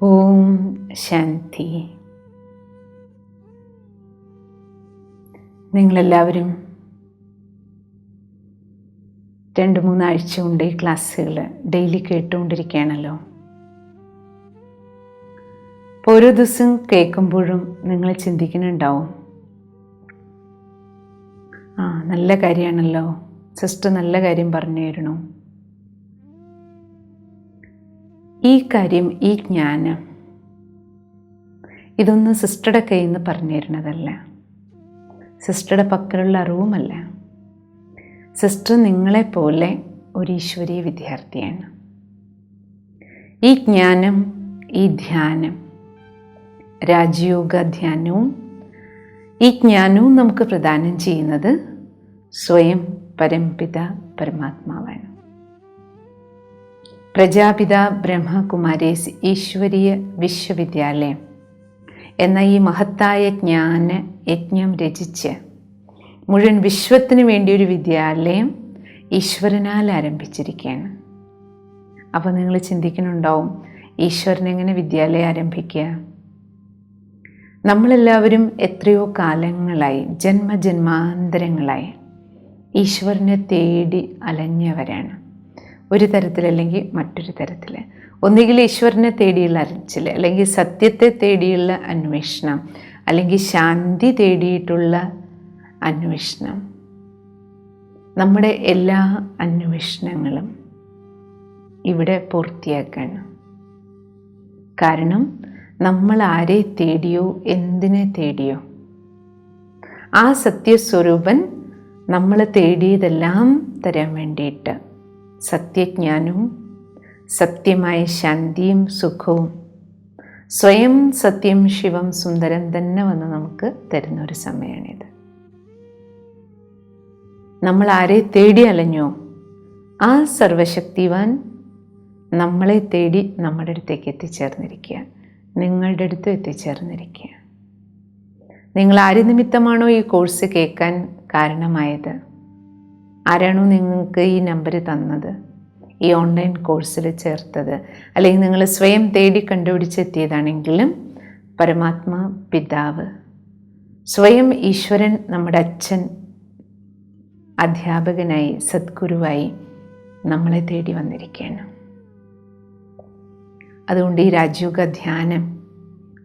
ഓം ശാന്തി. നിങ്ങളെല്ലാവരും 2-3 ആഴ്ച കൊണ്ട് ഈ ക്ലാസ്സുകൾ ഡെയിലി കേട്ടുകൊണ്ടിരിക്കുകയാണല്ലോ. ഓരോ ദിവസം കേൾക്കുമ്പോഴും നിങ്ങൾ ചിന്തിക്കുന്നുണ്ടാവും, നല്ല കാര്യമാണല്ലോ, സിസ്റ്റർ നല്ല കാര്യം പറഞ്ഞു തരണു. ഈ കാര്യം, ഈ ജ്ഞാനം, ഇതൊന്നും സിസ്റ്ററുടെ കയ്യിൽ നിന്ന് പറഞ്ഞു തരുന്നതല്ല, സിസ്റ്ററുടെ പക്കലുള്ള അറിവുമല്ല. സിസ്റ്റർ നിങ്ങളെപ്പോലെ ഒരു ഈശ്വരീയ വിദ്യാർത്ഥിയാണ്. ഈ ജ്ഞാനം, ഈ ധ്യാനം, രാജയോഗ ധ്യാനവും ഈ ജ്ഞാനവും നമുക്ക് പ്രദാനം ചെയ്യുന്നത് സ്വയം പരംപിത പരമാത്മാവാണ്. പ്രജാപിത ബ്രഹ്മകുമാരീസ് ഈശ്വരീയ വിശ്വവിദ്യാലയം എന്ന ഈ മഹത്തായ ജ്ഞാന യജ്ഞം രചിച്ച് മുഴുവൻ വിശ്വത്തിന് വേണ്ടി ഒരു വിദ്യാലയം ഈശ്വരനാൽ ആരംഭിച്ചിരിക്കുകയാണ്. അപ്പോൾ നിങ്ങൾ ചിന്തിക്കുന്നുണ്ടാവും, ഈശ്വരൻ എങ്ങനെ വിദ്യാലയം ആരംഭിക്കുക? നമ്മളെല്ലാവരും എത്രയോ കാലങ്ങളായി, ജന്മജന്മാന്തരങ്ങളായി ഈശ്വരനെ തേടി അലഞ്ഞവരാണ്. ഒരു തരത്തിലല്ലെങ്കിൽ മറ്റൊരു തരത്തിൽ. ഒന്നുകിൽ ഈശ്വരനെ തേടിയുള്ള അലച്ചിൽ, അല്ലെങ്കിൽ സത്യത്തെ തേടിയുള്ള അന്വേഷണം, അല്ലെങ്കിൽ ശാന്തി തേടിയിട്ടുള്ള അന്വേഷണം. നമ്മുടെ എല്ലാ അന്വേഷണങ്ങളും ഇവിടെ പൂർത്തിയാക്കാണ്. കാരണം നമ്മൾ ആരെ തേടിയോ, എന്തിനെ തേടിയോ, ആ സത്യസ്വരൂപൻ നമ്മൾ തേടിയതെല്ലാം തരാൻ വേണ്ടിയിട്ട് സത്യജ്ഞാനവും സത്യമായ ശാന്തിയും സുഖവും സ്വയം സത്യം ശിവം സുന്ദരം തന്നെ വന്ന് നമുക്ക് തരുന്ന ഒരു സമയമാണിത്. നമ്മൾ ആരെ തേടി അലഞ്ഞോ, ആ സർവശക്തിവാൻ നമ്മളെ തേടി നമ്മുടെ അടുത്തേക്ക് എത്തിച്ചേർന്നിരിക്കുക, നിങ്ങളുടെ അടുത്ത് എത്തിച്ചേർന്നിരിക്കുക. നിങ്ങൾ ആര് നിമിത്തമാണോ ഈ കോഴ്സ് കേൾക്കാൻ കാരണമായത്, ആരാണോ നിങ്ങൾക്ക് ഈ നമ്പർ തന്നത്, ഈ ഓൺലൈൻ കോഴ്സിൽ ചേർത്തത്, അല്ലെങ്കിൽ നിങ്ങൾ സ്വയം തേടി കണ്ടുപിടിച്ചെത്തിയതാണെങ്കിലും പരമാത്മാ പിതാവ്, സ്വയം ഈശ്വരൻ, നമ്മുടെ അച്ഛൻ, അധ്യാപകനായി, സദ്ഗുരുവായി നമ്മളെ തേടി വന്നിരിക്കുകയാണ്. അതുകൊണ്ട് ഈ രാജയോഗ ധ്യാനം,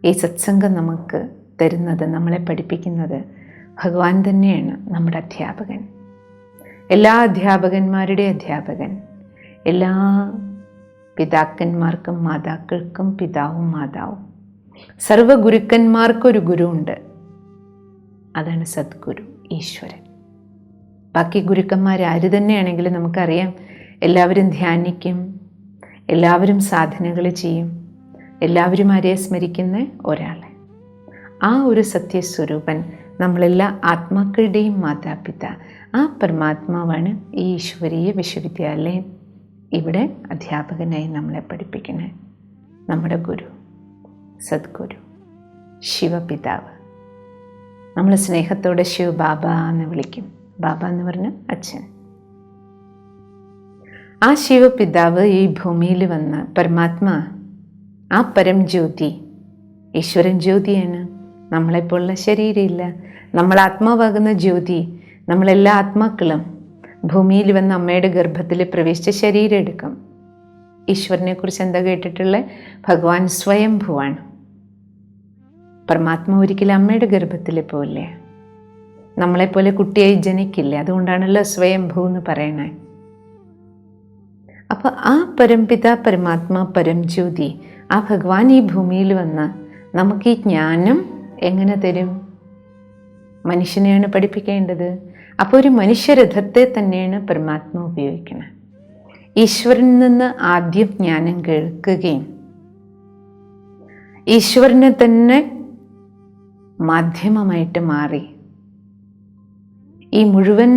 ഈ സത്സംഗം നമുക്ക് തരുന്നത്, നമ്മളെ പഠിപ്പിക്കുന്നത് ഭഗവാൻ തന്നെയാണ്, നമ്മുടെ അധ്യാപകൻ. എല്ലാ അധ്യാപകന്മാരുടെ അധ്യാപകൻ, എല്ലാ പിതാക്കന്മാർക്കും മാതാക്കൾക്കും പിതാവും മാതാവും, സർവഗുരുക്കന്മാർക്കൊരു ഗുരു ഉണ്ട്, അതാണ് സദ്ഗുരു, ഈശ്വരൻ. ബാക്കി ഗുരുക്കന്മാരാര് തന്നെയാണെങ്കിലും നമുക്കറിയാം, എല്ലാവരും ധ്യാനിക്കും, എല്ലാവരും സാധനകൾ ചെയ്യും, എല്ലാവരും ആരെയെ സ്മരിക്കുന്ന ഒരാളെ. ആ ഒരു സത്യസ്വരൂപൻ നമ്മളെല്ലാ ആത്മാക്കളുടെയും മാതാപിത, ആ പരമാത്മാവാണ് ഈ ഈശ്വരീയ വിശ്വവിദ്യാലയം ഇവിടെ അധ്യാപകനായി നമ്മളെ പഠിപ്പിക്കുന്നത്. നമ്മുടെ ഗുരു, സദ്ഗുരു, ശിവപിതാവ്. നമ്മൾ സ്നേഹത്തോടെ ശിവ ബാബ എന്ന് വിളിക്കും. ബാബ എന്ന് പറഞ്ഞ അച്ഛൻ. ആ ശിവപിതാവ് ഈ ഭൂമിയിൽ വന്ന പരമാത്മാ, ആ പരം ജ്യോതി, ഈശ്വരൻ ജ്യോതിയാണ്. നമ്മളെപ്പോലുള്ള ശരീരമില്ല, നമ്മൾ ആത്മാവാകുന്ന ജ്യോതി. നമ്മളെല്ലാ ആത്മാക്കളും ഭൂമിയിൽ വന്ന് അമ്മയുടെ ഗർഭത്തിൽ പ്രവേശിച്ച ശരീരം എടുക്കും. ഈശ്വരനെ കുറിച്ച് എന്താ കേട്ടിട്ടുള്ളത്? ഭഗവാൻ സ്വയംഭുവാണ്. പരമാത്മാ ഒരിക്കലും അമ്മയുടെ ഗർഭത്തിൽ പോവില്ലേ, നമ്മളെപ്പോലെ കുട്ടിയായി ജനിക്കില്ല. അതുകൊണ്ടാണല്ലോ സ്വയംഭൂ എന്ന് പറയണേ. അപ്പോൾ ആ പരംപിത പരമാത്മാ പരം ജ്യോതി, ആ ഭഗവാൻ ഈ ഭൂമിയിൽ വന്ന് നമുക്ക് ഈ ജ്ഞാനം എങ്ങനെ തരും? മനുഷ്യനെയാണ് പഠിപ്പിക്കേണ്ടത്. അപ്പോൾ ഒരു മനുഷ്യരഥത്തെ തന്നെയാണ് പരമാത്മ ഉപയോഗിക്കുന്നത്. ഈശ്വരനിൽ നിന്ന് ആദ്യം ജ്ഞാനം കേൾക്കുകയും ഈശ്വരനെ തന്നെ മാധ്യമമായിട്ട് മാറി ഈ മുഴുവൻ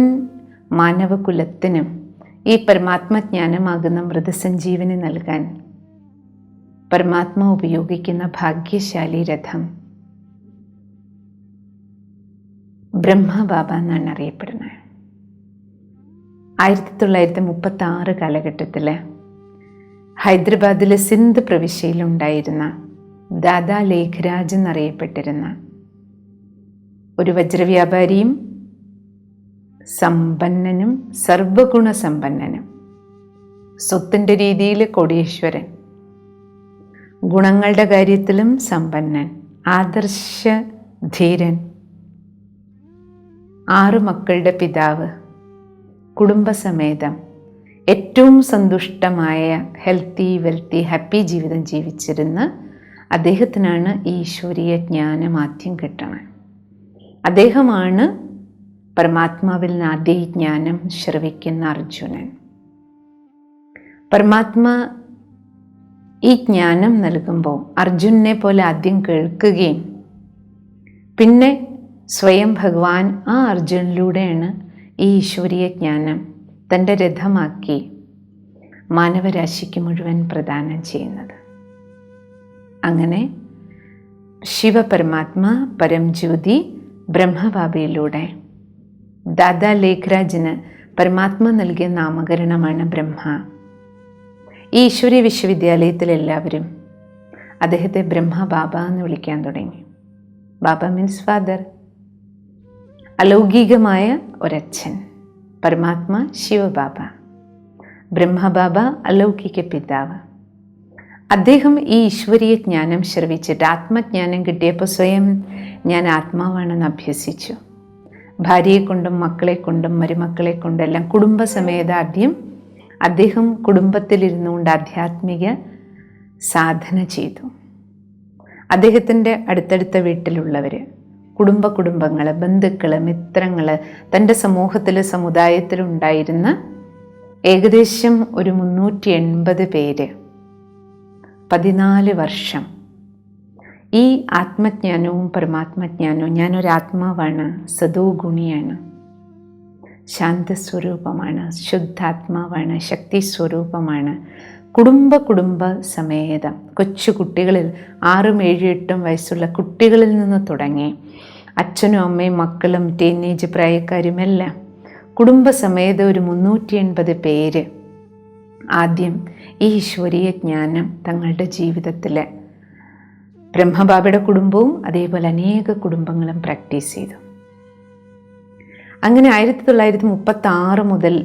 മാനവകുലത്തിനും ഈ പരമാത്മജ്ഞാനമാകുന്ന മൃതസഞ്ജീവനി നൽകാൻ പരമാത്മ ഉപയോഗിക്കുന്ന ഭാഗ്യശാലി രഥം ബ്രഹ്മബാബ എന്നാണ് അറിയപ്പെടുന്നത്. 1936 കാലഘട്ടത്തിൽ ഹൈദരാബാദിലെ സിന്ധ് പ്രവിശ്യയിലുണ്ടായിരുന്ന ദാദാ ലേഖരാജ് എന്നറിയപ്പെട്ടിരുന്ന ഒരു വജ്രവ്യാപാരിയും സമ്പന്നനും സർവഗുണ സമ്പന്നനും, സ്വത്തിൻ്റെ രീതിയിൽ കോടീശ്വരൻ, ഗുണങ്ങളുടെ കാര്യത്തിലും സമ്പന്നൻ, ആദർശധീരൻ, 6 മക്കളുടെ പിതാവ്, കുടുംബസമേതം ഏറ്റവും സന്തുഷ്ടമായ ഹെൽത്തി വെൽത്തി ഹാപ്പി ജീവിതം ജീവിച്ചിരുന്ന അദ്ദേഹത്തിനാണ് ഈ ഈശ്വരീയ ജ്ഞാനം ആദ്യം കിട്ടണം. അദ്ദേഹമാണ് പരമാത്മാവിൽ നിന്ന് ആദ്യ ജ്ഞാനം ശ്രവിക്കുന്ന അർജുനൻ. പരമാത്മാ ഈ ജ്ഞാനം നൽകുമ്പോൾ അർജുനനെ പോലെ ആദ്യം കേൾക്കുകയും പിന്നെ സ്വയം ഭഗവാൻ ആ അർജുനിലൂടെയാണ് ഈ ഈശ്വരീയ ജ്ഞാനം തൻ്റെ രഥമാക്കി മാനവരാശിക്ക് മുഴുവൻ പ്രദാനം ചെയ്യുന്നത്. അങ്ങനെ ശിവപരമാത്മാ പരംജ്യോതി ബ്രഹ്മബാബയിലൂടെ ദാദാ ലേഖരാജിന് പരമാത്മ നൽകിയ നാമകരണമാണ് ബ്രഹ്മ. ഈ ഈശ്വരീയ വിശ്വവിദ്യാലയത്തിൽ എല്ലാവരും അദ്ദേഹത്തെ ബ്രഹ്മ ബാബ എന്ന് വിളിക്കാൻ തുടങ്ങി. ബാബ മീൻസ് ഫാദർ, അലൗകികമായ ഒരച്ഛൻ. പരമാത്മ ശിവബാബ, ബ്രഹ്മബാബ അലൗകിക പിതാവ്. അദ്ദേഹം ഈ ഈശ്വരീയ ജ്ഞാനം ശ്രവിച്ചിട്ട് ആത്മജ്ഞാനം കിട്ടിയപ്പോൾ സ്വയം ഞാൻ ആത്മാവാണെന്ന് അഭ്യസിച്ചു. ഭാര്യയെ കൊണ്ടും മക്കളെ കൊണ്ടും മരുമക്കളെ കൊണ്ടും എല്ലാം കുടുംബസമേത ആദ്യം അദ്ദേഹം കുടുംബത്തിലിരുന്നുകൊണ്ട് ആധ്യാത്മിക സാധന ചെയ്തു. അദ്ദേഹത്തിൻ്റെ അടുത്തടുത്ത വീട്ടിലുള്ളവർ, കുടുംബങ്ങൾ, ബന്ധുക്കൾ, മിത്രങ്ങൾ, തൻ്റെ സമൂഹത്തിൽ സമുദായത്തിലുണ്ടായിരുന്ന ഏകദേശം ഒരു 380 പേര് 14 വർഷം ഈ ആത്മജ്ഞാനവും പരമാത്മജ്ഞാനവും, ഞാനൊരാത്മാവാണ്, സദോഗുണിയാണ്, ശാന്തസ്വരൂപമാണ്, ശുദ്ധാത്മാവാണ്, ശക്തി സ്വരൂപമാണ്, കുടുംബ സമേതം കൊച്ചു കുട്ടികളിൽ 6, 7, 8 വയസ്സുള്ള കുട്ടികളിൽ നിന്ന് തുടങ്ങി അച്ഛനും അമ്മയും മക്കളും ടീനേജ് പ്രായക്കാരുമെല്ലാം കുടുംബസമേതം ഒരു 380 പേര് ആദ്യം ഈ ഈശ്വരീയ ജ്ഞാനം തങ്ങളുടെ ജീവിതത്തിൽ, ബ്രഹ്മബാബയുടെ കുടുംബവും അതേപോലെ അനേക കുടുംബങ്ങളും പ്രാക്ടീസ് ചെയ്തു. അങ്ങനെ 1936 മുതൽ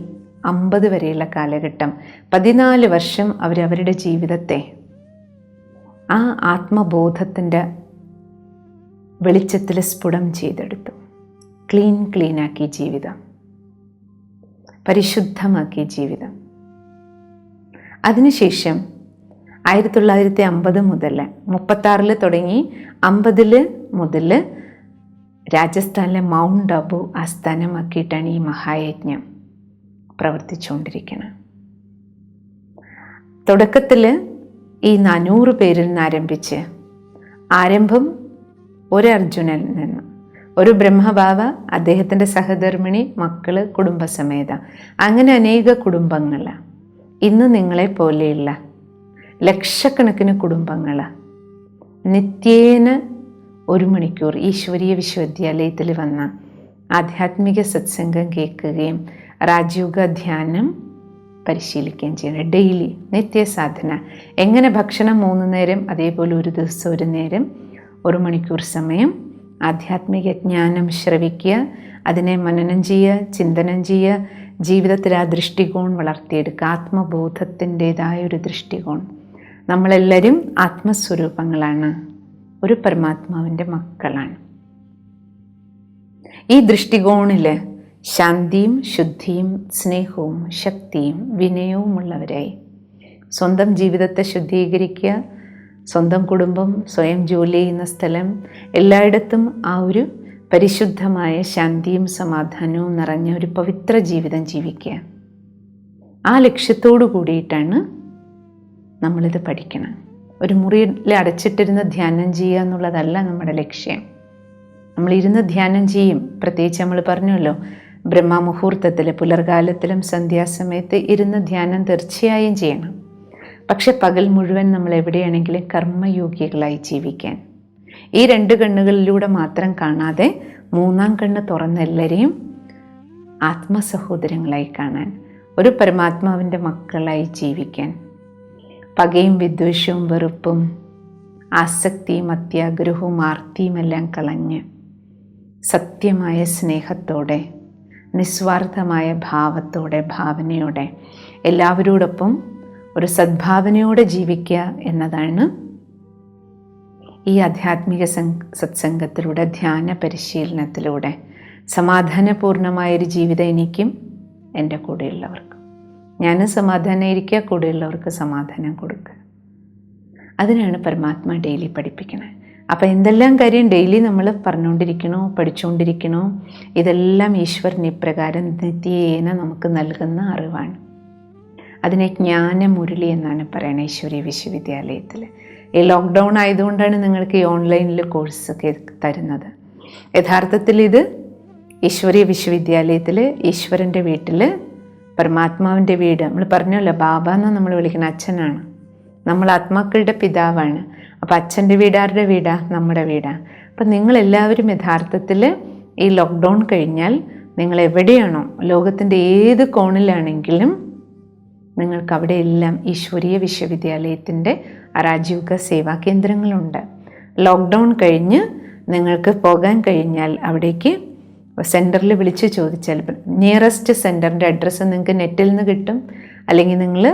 50 വരെയുള്ള കാലഘട്ടം 14 വർഷം അവരവരുടെ ജീവിതത്തെ ആ ആത്മബോധത്തിൻ്റെ വെളിച്ചത്തിൽ സ്ഫുടം ചെയ്തെടുത്തു. ക്ലീനാക്കി ജീവിതം, പരിശുദ്ധമാക്കിയ ജീവിതം. അതിനുശേഷം 1950 മുതൽ 36 തുടങ്ങി 50 മുതൽ രാജസ്ഥാനിലെ മൗണ്ട് അബു ആസ്ഥാനമാക്കിയിട്ടാണ് ഈ മഹായജ്ഞം പ്രവർത്തിച്ചുകൊണ്ടിരിക്കുന്നത്. തുടക്കത്തിൽ ഈ 400 പേരിൽ നിന്ന് ആരംഭിച്ച്, ആരംഭം ഒരു അർജുനനിൽ നിന്ന്, ഒരു ബ്രഹ്മബാബ, അദ്ദേഹത്തിൻ്റെ സഹധർമ്മിണി, മക്കള്, കുടുംബസമേതം, അങ്ങനെ അനേക കുടുംബങ്ങൾ. ഇന്ന് നിങ്ങളെ പോലെയുള്ള ലക്ഷക്കണക്കിന് കുടുംബങ്ങൾ നിത്യേന 1 മണിക്കൂർ ഈശ്വരീയ വിശ്വവിദ്യാലയത്തിൽ വന്ന ആധ്യാത്മിക സത്സംഗം കേൾക്കുകയും രാജയോഗ ധ്യാനം പരിശീലിക്കുകയും ചെയ്യണം. ഡെയിലി നിത്യസാധന. എങ്ങനെ ഭക്ഷണം 3 നേരം, അതേപോലെ ഒരു ദിവസം 1 നേരം 1 മണിക്കൂർ സമയം ആധ്യാത്മിക ജ്ഞാനം ശ്രവിക്കുക, അതിനെ മനനം ചെയ്യുക, ചിന്തനം ചെയ്യുക, ജീവിതത്തിൽ ആ ദൃഷ്ടികോൺ വളർത്തിയെടുക്കുക. ആത്മബോധത്തിൻ്റെതായ ഒരു ദൃഷ്ടികോൺ. നമ്മളെല്ലാവരും ആത്മസ്വരൂപങ്ങളാണ്, ഒരു പരമാത്മാവിൻ്റെ മക്കളാണ്. ഈ ദൃഷ്ടികോണിൽ ശാന്തിയും ശുദ്ധിയും സ്നേഹവും ശക്തിയും വിനയവുമുള്ളവരായി സ്വന്തം ജീവിതത്തെ ശുദ്ധീകരിക്കുക, സ്വന്തം കുടുംബം, സ്വയം ജോലി ചെയ്യുന്ന സ്ഥലം, എല്ലായിടത്തും ആ ഒരു പരിശുദ്ധമായ ശാന്തിയും സമാധാനവും നിറഞ്ഞ ഒരു പവിത്ര ജീവിതം ജീവിക്കുക. ആ ലക്ഷ്യത്തോടു കൂടിയിട്ടാണ് നമ്മളിത് പഠിക്കണം. ഒരു മുറിയിൽ അടച്ചിട്ടിരുന്ന് ധ്യാനം ചെയ്യുക എന്നുള്ളതല്ല നമ്മുടെ ലക്ഷ്യം. നമ്മളിരുന്ന് ധ്യാനം ചെയ്യും. പ്രത്യേകിച്ച് നമ്മൾ പറഞ്ഞല്ലോ, ബ്രഹ്മമുഹൂർത്തത്തിൽ പുലർകാലത്തിലും സന്ധ്യാസമയത്ത് ഇരുന്ന് ധ്യാനം തീർച്ചയായും ചെയ്യണം. പക്ഷെ പകൽ മുഴുവൻ നമ്മൾ എവിടെയാണെങ്കിലും കർമ്മയോഗികളായി ജീവിക്കാൻ, ഈ 2 കണ്ണുകളിലൂടെ മാത്രം കാണാതെ 3-ാം കണ്ണ് തുറന്ന എല്ലാവരെയും ആത്മസഹോദരങ്ങളായി കാണാൻ, ഒരു പരമാത്മാവിൻ്റെ മക്കളായി ജീവിക്കാൻ, പകയും വിദ്വേഷവും വെറുപ്പും ആസക്തിയും അത്യാഗ്രഹവും ആർത്തിയുമെല്ലാം കളഞ്ഞ് സത്യമായ സ്നേഹത്തോടെ നിസ്വാർത്ഥമായ ഭാവത്തോടെ ഭാവനയോടെ എല്ലാവരോടൊപ്പം ഒരു സദ്ഭാവനയോടെ ജീവിക്കുക എന്നതാണ് ഈ ആധ്യാത്മിക സത്സംഗത്തിലൂടെ, ധ്യാന പരിശീലനത്തിലൂടെ സമാധാനപൂർണമായൊരു ജീവിതം എനിക്കും എൻ്റെ കൂടെയുള്ളവർക്കും. ഞാനും സമാധാനമായിരിക്കുക, കൂടെയുള്ളവർക്ക് സമാധാനം കൊടുക്കുക. അതിനാണ് പരമാത്മ ഡെയിലി പഠിപ്പിക്കുന്നത്. അപ്പം എന്തെല്ലാം കാര്യം ഡെയിലി നമ്മൾ പറഞ്ഞുകൊണ്ടിരിക്കണോ, പഠിച്ചുകൊണ്ടിരിക്കണോ, ഇതെല്ലാം ഈശ്വരൻ ഇപ്രകാരം നിത്യേന നമുക്ക് നൽകുന്ന അറിവാണ്. അതിനെ ജ്ഞാനമുരളി എന്നാണ് പറയുന്നത് ഈശ്വരീയ വിശ്വവിദ്യാലയത്തിൽ. ഈ ലോക്ക്ഡൗൺ ആയതുകൊണ്ടാണ് നിങ്ങൾക്ക് ഈ ഓൺലൈനിൽ കോഴ്സൊക്കെ തരുന്നത്. യഥാർത്ഥത്തിൽ ഇത് ഈശ്വരീയ വിശ്വവിദ്യാലയത്തിൽ ഈശ്വരൻ്റെ വീട്ടിൽ, പരമാത്മാവിൻ്റെ വീട്, നമ്മൾ പറഞ്ഞല്ലോ ബാബ എന്ന് നമ്മൾ വിളിക്കുന്ന അച്ഛനാണ്. നമ്മൾ ആത്മാക്കളുടെ പിതാവാണ്. അപ്പോൾ അച്ഛൻ്റെ വീട് ആരുടെ വീടാ? നമ്മുടെ വീടാ. അപ്പം നിങ്ങളെല്ലാവരും യഥാർത്ഥത്തിൽ ഈ ലോക്ക്ഡൗൺ കഴിഞ്ഞാൽ നിങ്ങൾ എവിടെയാണോ, ലോകത്തിൻ്റെ ഏത് കോണിലാണെങ്കിലും നിങ്ങൾക്ക് അവിടെയെല്ലാം ഈശ്വരീയ വിശ്വവിദ്യാലയത്തിൻ്റെ രാജീവ് സേവാ കേന്ദ്രങ്ങളുണ്ട്. ലോക്ക്ഡൗൺ കഴിഞ്ഞ് നിങ്ങൾക്ക് പോകാൻ കഴിഞ്ഞാൽ അവിടേക്ക് സെൻറ്ററിൽ വിളിച്ച് ചോദിച്ചാൽ നിയറസ്റ്റ് സെൻറ്ററിൻ്റെ അഡ്രസ്സ് നിങ്ങൾക്ക് നെറ്റിൽ നിന്ന് കിട്ടും. അല്ലെങ്കിൽ നിങ്ങൾ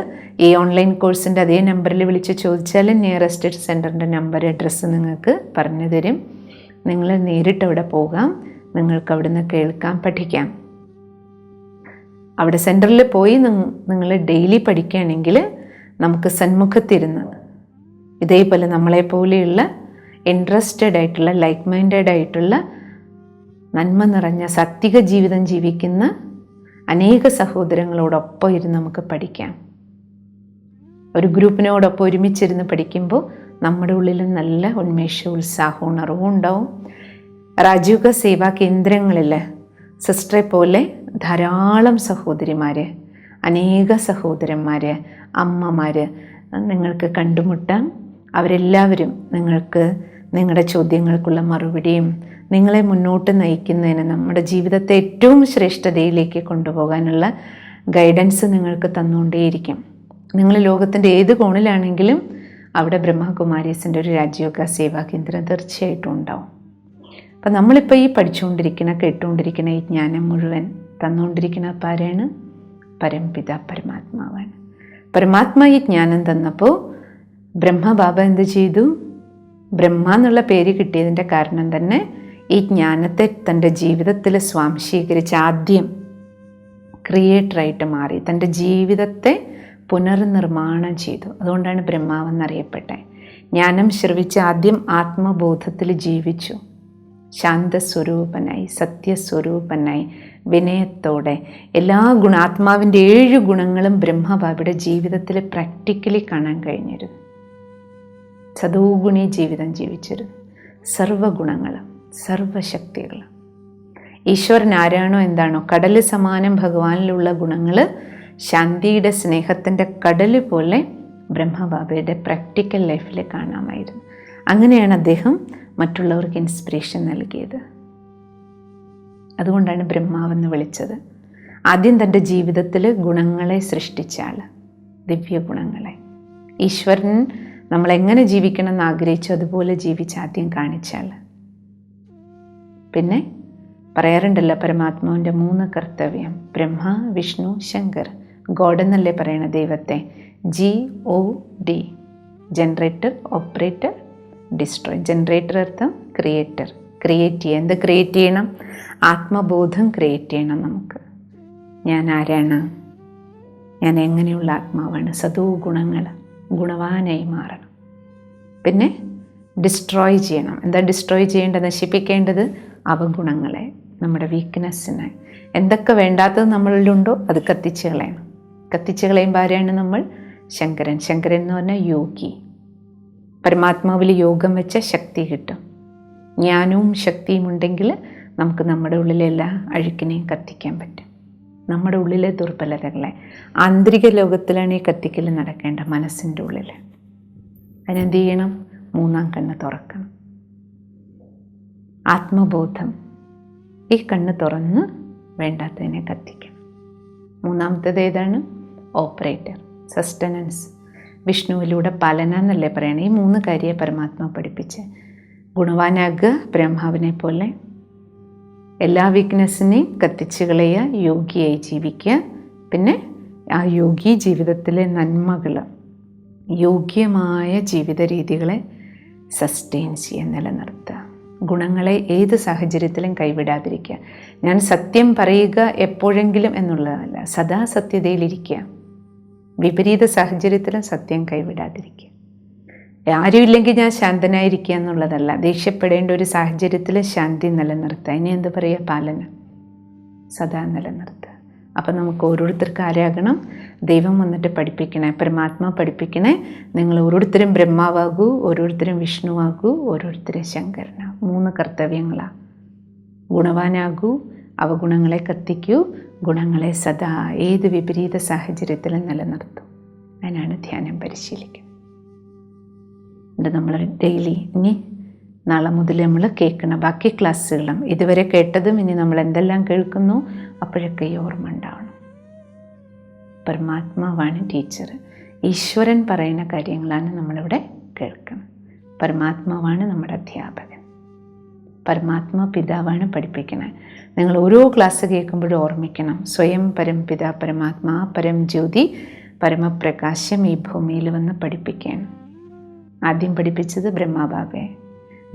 ഈ ഓൺലൈൻ കോഴ്സിൻ്റെ അതേ നമ്പറിൽ വിളിച്ച് ചോദിച്ചാൽ നിയറസ്റ്റ് സെൻറ്ററിൻ്റെ നമ്പർ, അഡ്രസ്സ് നിങ്ങൾക്ക് പറഞ്ഞു തരും. നിങ്ങൾ നേരിട്ട് അവിടെ പോകാം, നിങ്ങൾക്ക് അവിടെ നിന്ന് കേൾക്കാം, പഠിക്കാം. അവിടെ സെൻറ്ററിൽ പോയി നിങ്ങൾ ഡെയിലി പഠിക്കുകയാണെങ്കിൽ നമുക്ക് സന്മുഖത്തിരുന്ന് ഇതേപോലെ നമ്മളെപ്പോലെയുള്ള ഇൻട്രസ്റ്റഡ് ആയിട്ടുള്ള, ലൈക്ക് മൈൻഡഡ് ആയിട്ടുള്ള, നന്മ നിറഞ്ഞ സാത്വിക ജീവിതം ജീവിക്കുന്ന അനേക സഹോദരങ്ങളോടൊപ്പം ഇരുന്ന് നമുക്ക് പഠിക്കാം. ഒരു ഗ്രൂപ്പിനോടൊപ്പം ഒരുമിച്ചിരുന്ന് പഠിക്കുമ്പോൾ നമ്മുടെ ഉള്ളിൽ നല്ല ഉന്മേഷവും ഉത്സാഹവും ഉണർവും ഉണ്ടാവും. രാജീവ് സേവാ കേന്ദ്രങ്ങളിൽ സിസ്റ്ററെ പോലെ ധാരാളം സഹോദരിമാർ, അനേക സഹോദരന്മാർ, അമ്മമാർ നിങ്ങൾക്ക് കണ്ടുമുട്ടാം. അവരെല്ലാവരും നിങ്ങൾക്ക് നിങ്ങളുടെ ചോദ്യങ്ങൾക്കുള്ള മറുപടിയും നിങ്ങളെ മുന്നോട്ട് നയിക്കുന്നതിന്, നമ്മുടെ ജീവിതത്തെ ഏറ്റവും ശ്രേഷ്ഠതയിലേക്ക് കൊണ്ടുപോകാനുള്ള ഗൈഡൻസ് നിങ്ങൾക്ക് തന്നുകൊണ്ടേയിരിക്കും. നിങ്ങൾ ലോകത്തിൻ്റെ ഏത് കോണിലാണെങ്കിലും അവിടെ ബ്രഹ്മകുമാരീസിൻ്റെ ഒരു രാജയോഗ സേവാ കേന്ദ്രം തീർച്ചയായിട്ടും ഉണ്ടാവും. അപ്പം നമ്മളിപ്പോൾ ഈ പഠിച്ചുകൊണ്ടിരിക്കുന്ന, കേട്ടുകൊണ്ടിരിക്കുന്ന ഈ ജ്ഞാനം മുഴുവൻ തന്നുകൊണ്ടിരിക്കുന്ന ആരാണ്? പരംപിത പരമാത്മാവാണ്. പരമാത്മാ ഈ ജ്ഞാനം തന്നപ്പോൾ ബ്രഹ്മബാബ എന്ത് ചെയ്തു? ബ്രഹ്മ എന്നുള്ള പേര് കിട്ടിയതിൻ്റെ കാരണം തന്നെ ഈ ജ്ഞാനത്തെ തൻ്റെ ജീവിതത്തിൽ സ്വാംശീകരിച്ച് ആദ്യം ക്രിയേറ്ററായിട്ട് മാറി തൻ്റെ ജീവിതത്തെ പുനർനിർമ്മാണം ചെയ്തു. അതുകൊണ്ടാണ് ബ്രഹ്മാവെന്നറിയപ്പെട്ടത്. ജ്ഞാനം ശ്രവിച്ച് ആദ്യം ആത്മബോധത്തിൽ ജീവിച്ചു, ശാന്തസ്വരൂപനായി, സത്യസ്വരൂപനായി, വിനയത്തോടെ എല്ലാ ആത്മാവിൻ്റെ 7 ഗുണങ്ങളും ബ്രഹ്മബാബയുടെ ജീവിതത്തിൽ പ്രാക്ടിക്കലി കാണാൻ കഴിഞ്ഞിരുന്നു. സദോഗുണി ജീവിതം ജീവിച്ചിരുന്നു. സർവഗുണങ്ങളും സർവശക്തികളും. ഈശ്വരൻ ആരാണോ എന്താണോ, കടൽ സമാനം ഭഗവാനിലുള്ള ഗുണങ്ങൾ ശാന്തിയുടെ സ്നേഹത്തിൻ്റെ കടൽ പോലെ ബ്രഹ്മബാബയുടെ പ്രാക്ടിക്കൽ ലൈഫിൽ കാണാമായിരുന്നു. അങ്ങനെയാണ് അദ്ദേഹം മറ്റുള്ളവർക്ക് ഇൻസ്പിറേഷൻ നൽകിയത്. അതുകൊണ്ടാണ് ബ്രഹ്മാവെന്ന് വിളിച്ചത്. ആദ്യം തൻ്റെ ജീവിതത്തിൽ ഗുണങ്ങളെ സൃഷ്ടിച്ച ആൾ, ദിവ്യ ഗുണങ്ങളെ. ഈശ്വരൻ നമ്മളെങ്ങനെ ജീവിക്കണം എന്ന് ആഗ്രഹിച്ചു അതുപോലെ ജീവിച്ച് ആദ്യം കാണിച്ച ആൾ. പിന്നെ പറയാറുണ്ടല്ലോ പരമാത്മാവിൻ്റെ 3 കർത്തവ്യം, ബ്രഹ്മ, വിഷ്ണു, ശങ്കർ. ഗോഡ് എന്നല്ലേ പറയണ ദൈവത്തെ. GOD, generator, operator, destroy. Generator അർത്ഥം ക്രിയേറ്റർ, ക്രിയേറ്റ് ചെയ്യുക. എന്ത് ക്രിയേറ്റ് ചെയ്യണം? ആത്മബോധം ക്രിയേറ്റ് ചെയ്യണം നമുക്ക്. ഞാൻ ആരാണ്? ഞാൻ എങ്ങനെയുള്ള ആത്മാവാണ്? സദോ ഗുണങ്ങൾ, ഗുണവാനായി മാറണം. പിന്നെ ഡിസ്ട്രോയ് ചെയ്യണം. എന്താ ഡിസ്ട്രോയ് ചെയ്യേണ്ടത്? നശിപ്പിക്കേണ്ടത് അവഗുണങ്ങളെ, നമ്മുടെ വീക്ക്നെസ്സിനെ. എന്തൊക്കെ വേണ്ടാത്തത് നമ്മളിലുണ്ടോ അത് കത്തിച്ച് കളയണം. കത്തിച്ച് കളയുമ്പോൾ ആരാണ് നമ്മൾ? ശങ്കരൻ. ശങ്കരൻ എന്ന് പറഞ്ഞാൽ യോഗി. പരമാത്മാവിൽ യോഗം വെച്ച ശക്തി കിട്ടും. ജ്ഞാനവും ശക്തിയും ഉണ്ടെങ്കിൽ നമുക്ക് നമ്മുടെ ഉള്ളിലെ എല്ലാ അഴുക്കിനെയും കത്തിക്കാൻ പറ്റും. നമ്മുടെ ഉള്ളിലെ ദുർബലതകളെ. ആന്തരിക ലോകത്തിലാണ് ഈ കത്തിക്കൽ നടക്കേണ്ട, മനസ്സിൻ്റെ ഉള്ളിൽ. അതിനെന്ത് ചെയ്യണം? 3-ാം കണ്ണ് തുറക്കണം. ആത്മബോധം. ഈ കണ്ണ് തുറന്ന് വേണ്ടാത്തതിനെ കത്തിക്കണം. 3-ാമത്തേത് ഏതാണ്? Operator, sustenance. വിഷ്ണുവിലൂടെ പാലന എന്നല്ലേ പറയണേ. ഈ 3 കാര്യമേ പരമാത്മാ പഠിപ്പിച്ച്. ഗുണവാനാകുക, ബ്രഹ്മാവിനെ പോലെ എല്ലാ വീക്ക്നെസ്സിനെയും കത്തിച്ച് കളയുക, യോഗിയായി ജീവിക്കുക. പിന്നെ ആ യോഗി ജീവിതത്തിലെ നന്മകൾ, യോഗ്യമായ ജീവിത രീതികളെ സസ്റ്റെയിൻ ചെയ്യുക, നിലനിർത്തുക. ഗുണങ്ങളെ ഏത് സാഹചര്യത്തിലും കൈവിടാതിരിക്കുക. ഞാൻ സത്യം പറയുക എപ്പോഴെങ്കിലും എന്നുള്ളതല്ല, സദാ സത്യതയിലിരിക്കുക. വിപരീത സാഹചര്യത്തിലും സത്യം കൈവിടാതിരിക്കുക. ആരുമില്ലെങ്കിൽ ഞാൻ ശാന്തനായിരിക്കുക എന്നുള്ളതല്ല, ദേഷ്യപ്പെടേണ്ട ഒരു സാഹചര്യത്തിൽ ശാന്തി നിലനിർത്തുക. ഇനി എന്ത് പറയുക? പാലന സദാ നിലനിർത്തുക. അപ്പം നമുക്ക് ഓരോരുത്തർക്ക് ആരാകണം? ദൈവം വന്നിട്ട് പഠിപ്പിക്കണേ, പരമാത്മാ പഠിപ്പിക്കണേ, നിങ്ങൾ ഓരോരുത്തരും ബ്രഹ്മാവാകൂ, ഓരോരുത്തരും വിഷ്ണുവാകൂ, ഓരോരുത്തരും ശങ്കരനാകൂ. 3 കർത്തവ്യങ്ങളാണ്. ഗുണവാനാകൂ, അവഗുണങ്ങളെ കത്തിക്കൂ, ഗുണങ്ങളെ സദാ ഏത് വിപരീത സാഹചര്യത്തിലും നിലനിർത്തും. അതിനാണ് ധ്യാനം പരിശീലിക്കുന്നത്. ഇത് നമ്മൾ ഡെയിലി ഇനി നാളെ മുതൽ നമ്മൾ കേൾക്കുന്ന ബാക്കി ക്ലാസ്സുകളും ഇതുവരെ കേട്ടതും ഇനി നമ്മൾ എന്തെല്ലാം കേൾക്കുന്നു അപ്പോഴൊക്കെ ഈ ഓർമ്മ ഉണ്ടാവണം. പരമാത്മാവാണ് ടീച്ചർ. ഈശ്വരൻ പറയുന്ന കാര്യങ്ങളാണ് നമ്മളിവിടെ കേൾക്കണം. പരമാത്മാവാണ് നമ്മുടെ അധ്യാപകൻ. പരമാത്മാ പിതാവാണ് പഠിപ്പിക്കുന്നത്. നിങ്ങൾ ഓരോ ക്ലാസ് കേൾക്കുമ്പോഴും ഓർമ്മിക്കണം, സ്വയം പരംപിത പരമാത്മാ പരം ജ്യോതി പരമപ്രകാശം ഈ ഭൂമിയിൽ വന്ന് പഠിപ്പിക്കുകയാണ്. ആദ്യം പഠിപ്പിച്ചത് ബ്രഹ്മബാബയെ.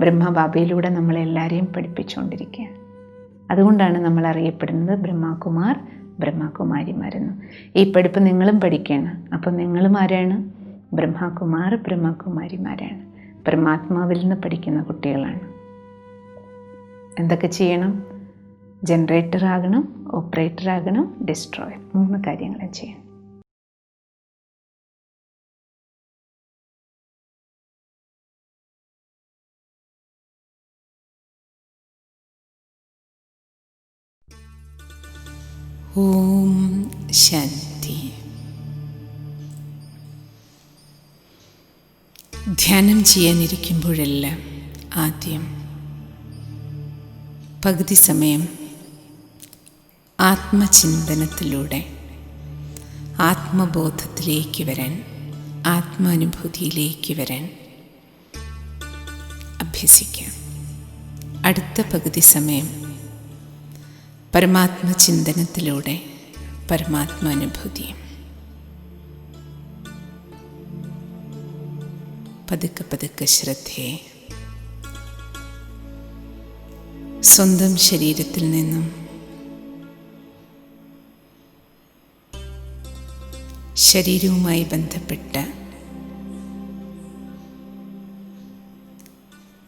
ബ്രഹ്മബാബയിലൂടെ നമ്മളെല്ലാവരെയും പഠിപ്പിച്ചുകൊണ്ടിരിക്കുക. അതുകൊണ്ടാണ് നമ്മൾ അറിയപ്പെടുന്നത് ബ്രഹ്മകുമാർ ബ്രഹ്മകുമാരിമാരെന്ന്. ഈ പഠിപ്പ് നിങ്ങളും പഠിക്കുകയാണ്. അപ്പം നിങ്ങളും ആരാണ്? ബ്രഹ്മകുമാർ ബ്രഹ്മകുമാരിമാരാണ്. പരമാത്മാവിൽ നിന്ന് പഠിക്കുന്ന കുട്ടികളാണ്. എന്തൊക്കെ ചെയ്യണം? ജനറേറ്റർ ആകണം, ഓപ്പറേറ്റർ ആകണം, ഡിസ്ട്രോയർ. 3 കാര്യങ്ങളും ചെയ്യണം. ഓം ശാന്തി. ധ്യാനം ചെയ്യാനിരിക്കുമ്പോഴെല്ലാം ആദ്യം പകുതി സമയം ആത്മചിന്തനത്തിലൂടെ ആത്മബോധത്തിലേക്ക് വരാൻ, ആത്മാനുഭൂതിയിലേക്ക് വരാൻ അഭ്യസിക്കാം. അടുത്ത പകുതി സമയം പരമാത്മചിന്തനത്തിലൂടെ പരമാത്മാനുഭൂതിയും. പതുക്കെ പതുക്കെ ശ്രദ്ധയെ സ്വന്തം ശരീരത്തിൽ നിന്നും ശരീരവുമായി ബന്ധപ്പെട്ട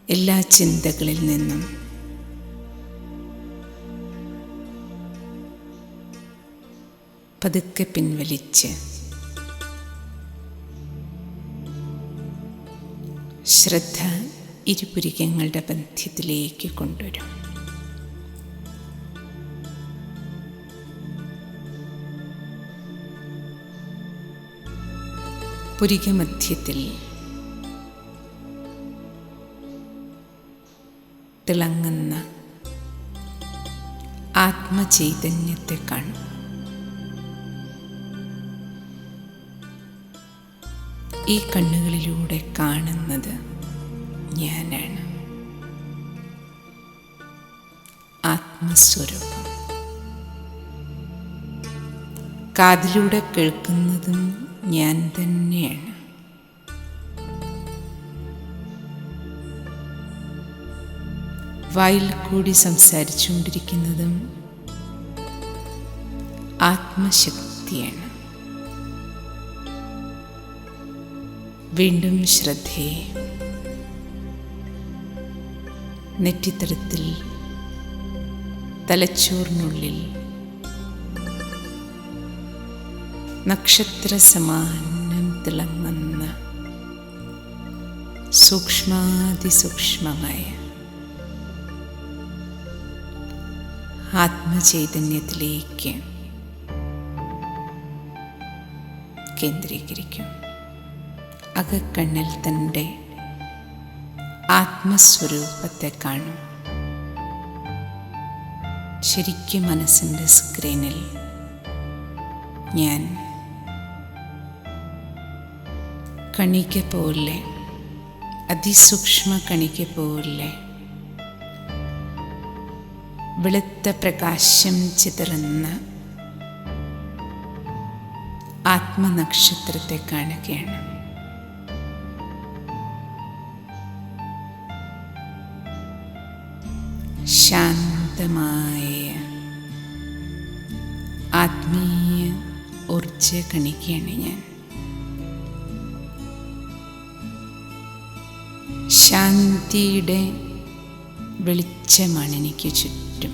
എല്ലാ ചിന്തകളിൽ നിന്നും പതുക്കെ പിൻവലിച്ച് ശ്രദ്ധ ഇരുപുരികങ്ങളുടെ ബന്ധ്യത്തിലേക്ക് കൊണ്ടുവരും. പുരികമധ്യത്തിൽ തിളങ്ങുന്ന ആത്മചൈതന്യത്തെ കാണും. ഈ കണ്ണുകളിലൂടെ കാണുന്നത് ഞാനാണ്, ആത്മസ്വരൂപം. കാതിലൂടെ കേൾക്കുന്നതും ഞാൻ തന്നെയാണ്. വായിൽ കൂടി സംസാരിച്ചുകൊണ്ടിരിക്കുന്നതും ആത്മശക്തിയാണ്. വീണ്ടും ശ്രദ്ധയെ നെറ്റിത്തടത്തിൽ തലച്ചോറിനുള്ളിൽ നക്ഷത്രസമാനം തിളങ്ങുന്ന സൂക്ഷ്മാതിസൂക്ഷ്മമായ ആത്മചൈതന്യത്തിലേക്ക് കേന്ദ്രീകരിക്കും. അകക്കണ്ണിൽ തൻ്റെ ആത്മസ്വരൂപത്തെ കാണും. ശരിക്കും മനസ്സിൻ്റെ സ്ക്രീനിൽ ഞാൻ കണിക പോലെ, അതിസൂക്ഷ്മ കണിക പോലെ വെളുത്ത പ്രകാശം ചിതറുന്ന ആത്മനക്ഷത്രത്തെ കാണുകയാണ്. ശാന്തമായ ആത്മീയ ഊർജ കണികയാണ് ഞാൻ. ശാന്തിയുടെ വെളിച്ചമാണ് എനിക്ക് ചുറ്റും.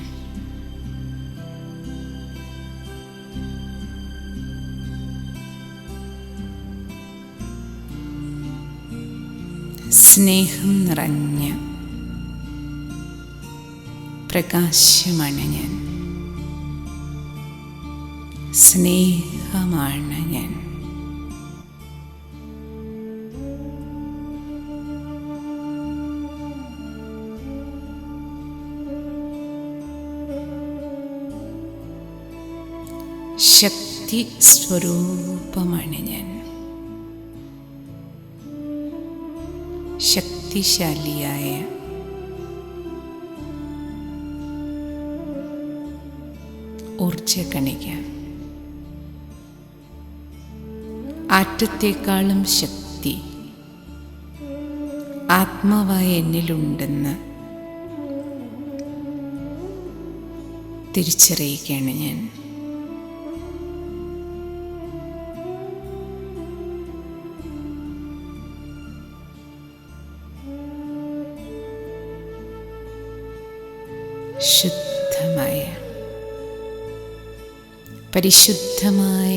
സ്നേഹം നിറഞ്ഞ പ്രകാശമാണ് ഞാൻ. സ്നേഹമാണ് ഞാൻ. ശക്തി സ്വരൂപമാണ് ഞാൻ. ശക്തിശാലിയായ ഊർജകണിക. ആറ്റത്തേക്കാളും ശക്തി ആത്മാവായ എന്നിലുണ്ടെന്ന് തിരിച്ചറിയുകയാണ് ഞാൻ. ശുദ്ധമായ പരിശുദ്ധമായ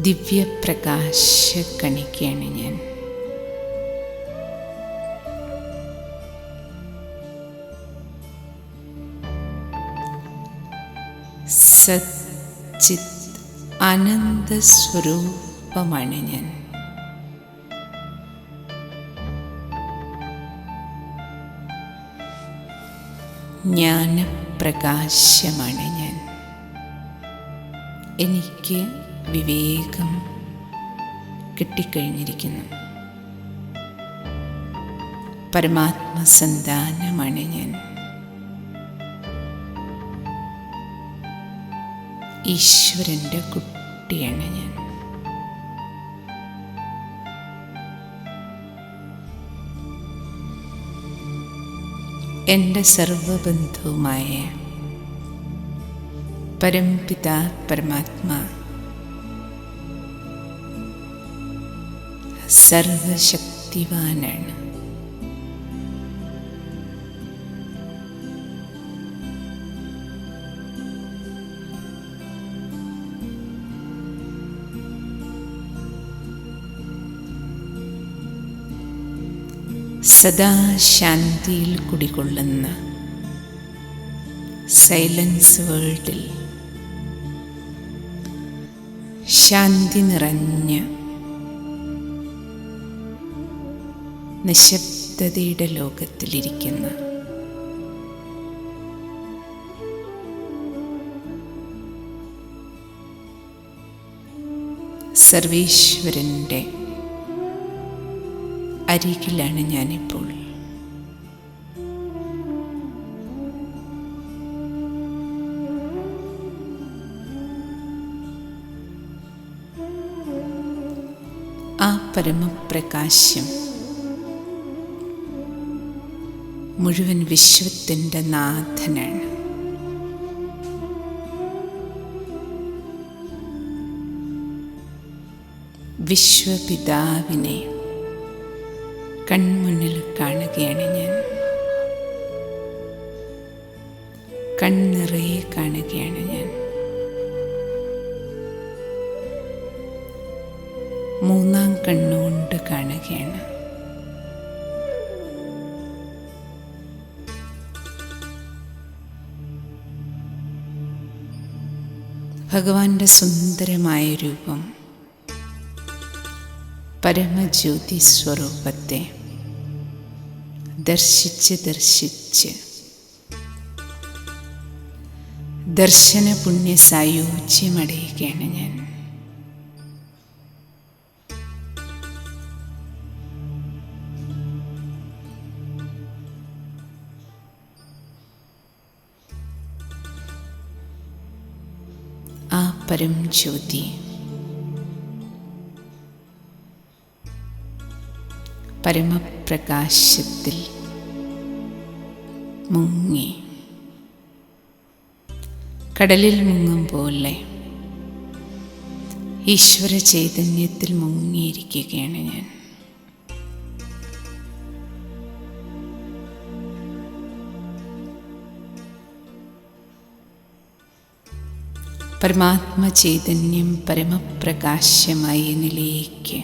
ദിവ്യപ്രകാശ കണികയാണ് ഞാൻ. സച്ചിത് ആനന്ദ സ്വരൂപമാണ് ഞാൻ. ജ്ഞാനപ്രകാശമാണ് ഞാൻ. എനിക്ക് വിവേകം കിട്ടിക്കഴിഞ്ഞിരിക്കുന്നു. പരമാത്മസന്താനമാണ് ഞാൻ. ഈശ്വരൻ്റെ കുട്ടിയാണ് ഞാൻ. എൻ്റെ സർവബന്ധുവുമായ പരംപിതാ പരമാത്മാ സർവശക്തിവാനാണ്. സദാ ശാന്തിയിൽ കുടികൊള്ളുന്ന സൈലൻസ് വേൾഡിൽ ശാന്തി നിറഞ്ഞ നിശബ്ദതയുടെ ലോകത്തിലിരിക്കുന്ന സർവേശ്വരൻ്റെ അരികിലാണ് ഞാനിപ്പോൾ. ആ പരമപ്രകാശം മുഴുവൻ വിശ്വത്തിൻ്റെ നാഥനാണ്. വിശ്വപിതാവിനെ കൺമുന്നിൽ കാണുകയാണ് ഞാൻ. കണ്ണിറയെ കാണുകയാണ് ഞാൻ. മൂന്നാം കണ്ണുകൊണ്ട് കാണുകയാണ്. ഭഗവാന്റെ സുന്ദരമായ രൂപം, പരമജ്യോതി സ്വരൂപത്തെ ദർശിച്ച് ദർശിച്ച് ദർശന പുണ്യ സായുജ്യമടയുകയാണ് ഞാൻ. പരംജ്യോതി പരമപ്രകാശത്തിൽ മുങ്ങി കടലിൽ മുങ്ങും പോലെ ഈശ്വര ചൈതന്യത്തിൽ മുങ്ങിയിരിക്കുകയാണ് ഞാൻ. പരമാത്മ ചൈതന്യം പരമപ്രകാശമായ നിലയിലേക്ക്,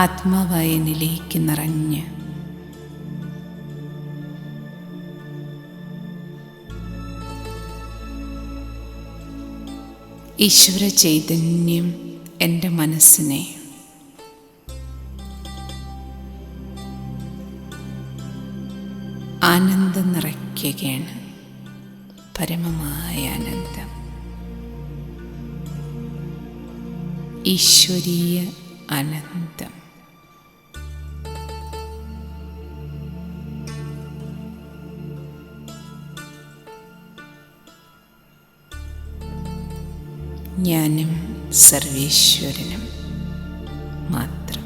ആത്മാവായ നിലയിലേക്ക് നിറഞ്ഞ് ഈശ്വര ചൈതന്യം എൻ്റെ മനസ്സിനെ ആനന്ദം നിറയ്ക്കുകയാണ്. പരമമായ ആനന്ദം, ഈശ്വരീയ ആനന്ദം. ഞാനും സർവേശ്വരനും മാത്രം.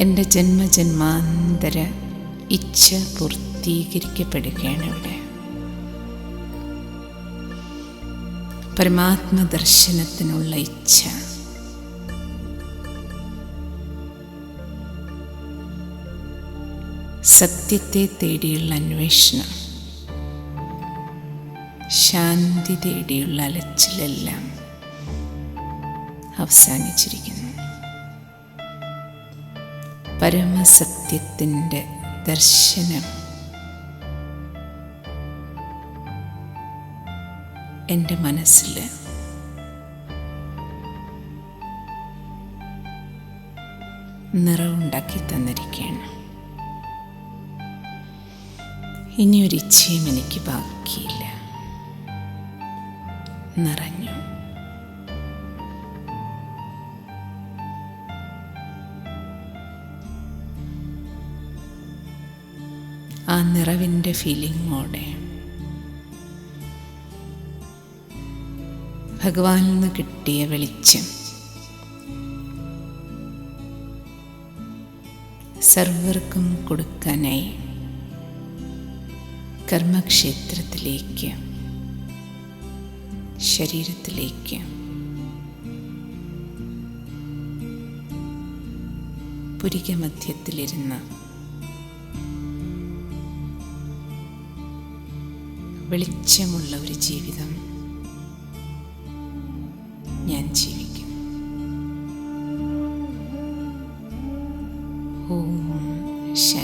എൻ്റെ ജന്മജന്മാന്തര ഇച്ഛ പൂർത്തീകരിക്കപ്പെടുകയാണ് ഇവിടെ. പരമാത്മദർശനത്തിനുള്ള ഇച്ഛ, സത്യത്തെ തേടിയുള്ള അന്വേഷണം, ശാന്തി തേടിയുള്ള അലച്ചിലെല്ലാം അവസാനിച്ചിരിക്കുന്നു. പരമസത്യത്തിൻ്റെ ദർശനം എൻ്റെ മനസ്സിൽ നിറവുണ്ടാക്കി തന്നിരിക്കുകയാണ്. ഇനിയൊരിച്ഛയും എനിക്ക് ബാക്കിയില്ല. നിറഞ്ഞു. ആ നിറവിൻ്റെ ഫീലിങ്ങോടെ ഭഗവാനിൽ നിന്ന് കിട്ടിയ വെളിച്ചം സർവർക്കും കൊടുക്കാനായി കർമ്മക്ഷേത്രത്തിലേക്ക്, ശരീരത്തിലേക്ക് പുരികമധ്യത്തിലിരുന്ന് വെളിച്ചമുള്ള ഒരു ജീവിതം ഞാൻ ജീവിക്കും. ഓം ശാന്തി.